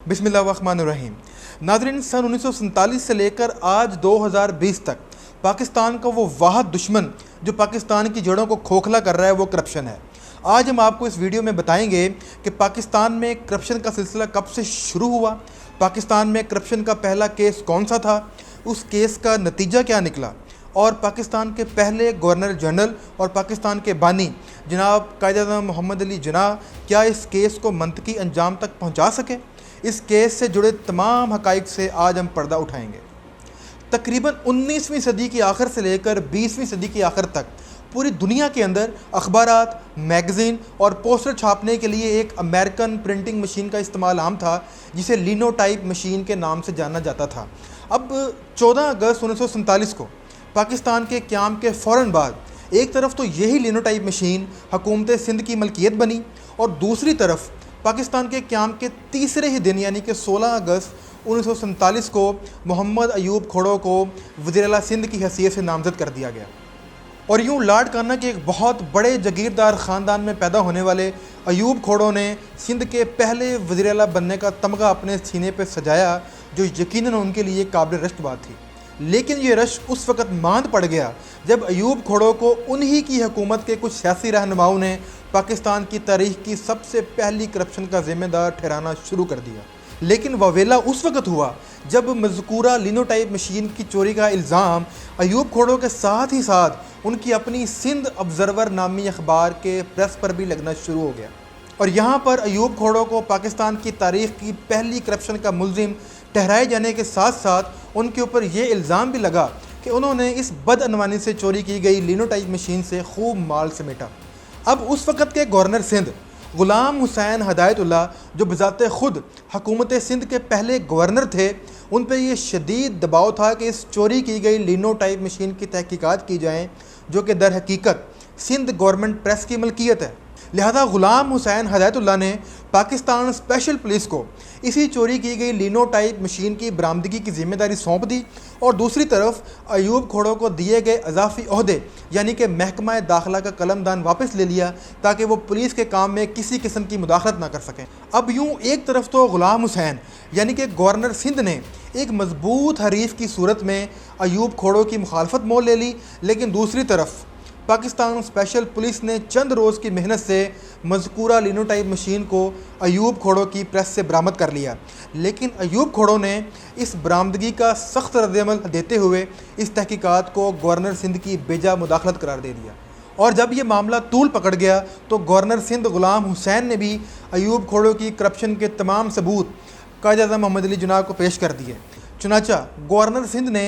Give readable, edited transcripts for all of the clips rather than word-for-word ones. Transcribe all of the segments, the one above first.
बिस्मिल्लाहिर्रहमानिर्रहीम। नाज़रीन, सन 1947 से लेकर आज 2020 तक पाकिस्तान का वो वाहिद दुश्मन जो पाकिस्तान की जड़ों को खोखला कर रहा है वो करप्शन है। आज हम आपको इस वीडियो में बताएंगे कि पाकिस्तान में करप्शन का सिलसिला कब से शुरू हुआ, पाकिस्तान में करप्शन का पहला केस कौन सा था, उस केस का नतीजा क्या निकला, और पाकिस्तान के पहले गवर्नर जनरल और पाकिस्तान के बानी जनाब कायद-ए-आज़म मोहम्मद अली जिन्नाह क्या इस केस को मंतकी अंजाम तक पहुंचा सके। इस केस से जुड़े तमाम हक़ाइक़ से आज हम पर्दा उठाएंगे। तकरीबन 19वीं सदी की आखिर से लेकर 20वीं सदी की आखिर तक पूरी दुनिया के अंदर अखबारात, मैगज़ीन और पोस्टर छापने के लिए एक अमेरिकन प्रिंटिंग मशीन का इस्तेमाल आम था जिसे लिनोटाइप मशीन के नाम से जाना जाता था। अब 14 अगस्त 1947 को पाकिस्तान के क़याम के फ़ौरन बाद एक तरफ तो यही लिनोटाइप मशीन हुकूमत सिंध की मलकियत बनी और दूसरी तरफ पाकिस्तान के क़याम के तीसरे ही दिन यानी कि 16 अगस्त 1947 को मोहम्मद अयूब खोड़ो को वज़ीर-ए-आला सिंध की हैसियत से नामज़द कर दिया गया। और यूँ लाड काना के एक बहुत बड़े जगीरदार ख़ानदान में पैदा होने वाले अयूब खोड़ो ने सिंध के पहले वज़ीर-ए-आला बनने का तमगा अपने सीने पर सजाया, जो यकीनन उनके लिए काबिल रश्क बात थी। लेकिन ये रश्क उस वक़्त मांद पड़ गया जब अयूब खोड़ो को उन्हीं की हुकूमत के कुछ सियासी रहनुमाओं ने पाकिस्तान की तारीख़ की सबसे पहली करप्शन का ज़िम्मेदार ठहराना शुरू कर दिया। लेकिन वह वेला उस वक़्त हुआ जब मज़कूरा लिनोटाइप मशीन की चोरी का इल्ज़ाम अयूब खोड़ो के साथ ही साथ उनकी अपनी सिंध ऑब्ज़र्वर नामी अखबार के प्रेस पर भी लगना शुरू हो गया। और यहाँ पर अयूब खोड़ो को पाकिस्तान की तारीख़ की पहली करप्शन का मुलज़िम ठहराए जाने के साथ साथ उनके ऊपर ये इल्ज़ाम भी लगा कि उन्होंने इस बदअनवानी से चोरी की गई लिनोटाइप मशीन से खूब माल समेटा। अब उस वक़्त के गवर्नर सिंध ग़ुलाम हुसैन हदायतुल्लाह, जो बज़ाते ख़ुद हुकूमत सिंध के पहले गवर्नर थे, उन पर यह शदीद दबाव था कि इस चोरी की गई लिनोटाइप मशीन की तहकीकात की जाएँ, जो कि दर हकीकत सिंध गवर्नमेंट प्रेस की मलकियत है। लिहाजा ग़ुलाम हुसैन हदायतुल्लाह ने पाकिस्तान स्पेशल पुलिस को इसी चोरी की गई लिनोटाइप मशीन की बरामदगी की ज़िम्मेदारी सौंप दी और दूसरी तरफ अयूब खोड़ो को दिए गए अज़ाफ़ी ओहदे यानी कि महकमा दाखिला का कलमदान वापस ले लिया ताकि वो पुलिस के काम में किसी किस्म की मुदाखलत ना कर सकें। अब यूँ एक तरफ तो ग़ुलाम हुसैन यानी कि गवर्नर सिंध ने एक मजबूत हरीफ की सूरत में अयूब खोड़ो की मुखालफत मोल ले ली, लेकिन दूसरी तरफ पाकिस्तान स्पेशल पुलिस ने चंद रोज़ की मेहनत से मज़कूरा लिनोटाइप मशीन को अयूब खोड़ो की प्रेस से बरामद कर लिया। लेकिन अयूब खोड़ो ने इस बरामदगी का सख्त रद्द-ए-अमल देते हुए इस तहकीकात को गवर्नर सिंध की बेजा मुदाखलत करार दे दिया। और जब ये मामला तूल पकड़ गया तो गवर्नर सिंध ग़ुलाम हुसैन ने भी अयूब खोड़ो की करप्शन के तमाम सबूत कायद-ए-आज़म मोहम्मद अली जिन्नाह को पेश कर दिए। चुनाचा गवर्नर सिंध ने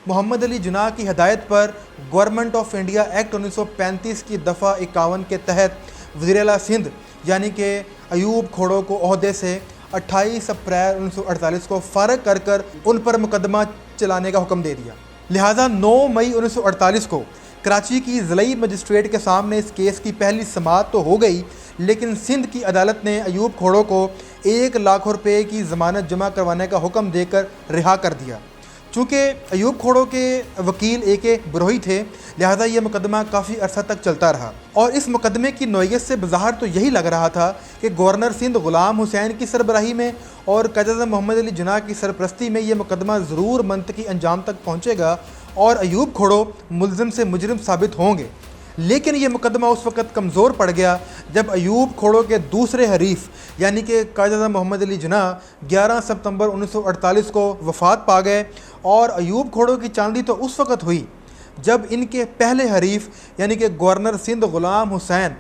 मोहम्मद अली जिन्नाह की हदायत पर गवर्नमेंट ऑफ इंडिया एक्ट 1935 की दफ़ा 51 के तहत वज़ीर-ए-आला सिंध यानी कि अयूब खोड़ो को ओहदे से 28 अप्रैल 1948 को फ़ारग कर उन पर मुकदमा चलाने का हुक्म दे दिया। लिहाजा 9 मई 1948 को कराची की ज़िलई मजिस्ट्रेट के सामने इस केस की पहली समाअत तो हो गई, लेकिन सिंध की अदालत ने अयूब खोड़ो को 1 लाख रुपये की ज़मानत जमा करवाने का हुक्म देकर रिहा कर दिया। चूँकि अयूब खोड़ो के वकील AK बरोही थे, लिहाजा ये मुकदमा काफ़ी अरसा तक चलता रहा और इस मुकदमे की नौइयत से बज़ाहिर तो यही लग रहा था कि गवर्नर सिंध ग़ुलाम हुसैन की सरबराही में और कायद-ए-आज़म मोहम्मद अली जिन्नाह की सरपरस्ती में ये मुकदमा ज़रूर मंतकी अंजाम तक पहुँचेगा और अयूब खोड़ो मुलज़िम से मुजरिम साबित होंगे। लेकिन ये मुकदमा उस वक़्त कमज़ोर पड़ गया जब अयूब खोड़ो के दूसरे हरीफ यानी कि कायद-ए-आज़म मोहम्मद अली जिन्नाह 11 सितंबर 1948 को वफ़ात पा गए। और अयूब खोड़ो की चांदी तो उस वक़्त हुई जब इनके पहले हरीफ यानी कि गवर्नर सिंध ग़ुलाम हुसैन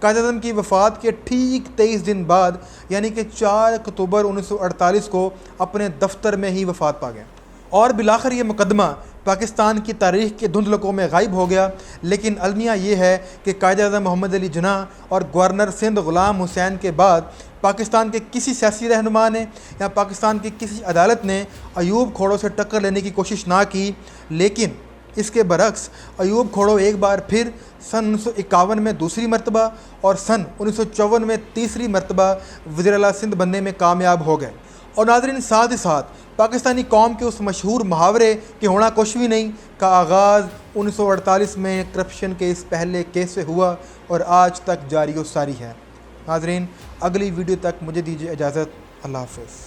कायद-ए-आज़म की वफ़ात के ठीक 23 दिन बाद यानी कि 4 अक्टूबर 1948 को अपने दफ्तर में ही वफ़ात पा गए। और बिलाखिर ये मुकदमा पाकिस्तान की तारीख़ के धुंधलकों में गायब हो गया। लेकिन अलमिया ये है कि कायद-ए-आज़म मोहम्मद अली जिन्नाह और गवर्नर सिंध ग़ुलाम हुसैन के बाद पाकिस्तान के किसी सियासी रहनुमा ने या पाकिस्तान की किसी अदालत ने अयूब खोड़ो से टक्कर लेने की कोशिश ना की। लेकिन इसके बरक्स अयूब खोड़ो एक बार फिर सन 1951 में दूसरी मरतबा और सन 1954 में तीसरी मरतबा वज़ीर-ए-आला सिंध बनने में कामयाब हो गए। और नाज़रीन, साथ ही साथ पाकिस्तानी कौम के उस मशहूर मुहावरे कि होना कुछ भी नहीं का आगाज़ 1948 में करप्शन के इस पहले केस से हुआ और आज तक जारी व सारी है। नाज़रीन, अगली वीडियो तक मुझे दीजिए इजाज़त। अल्लाह हाफ़िज़।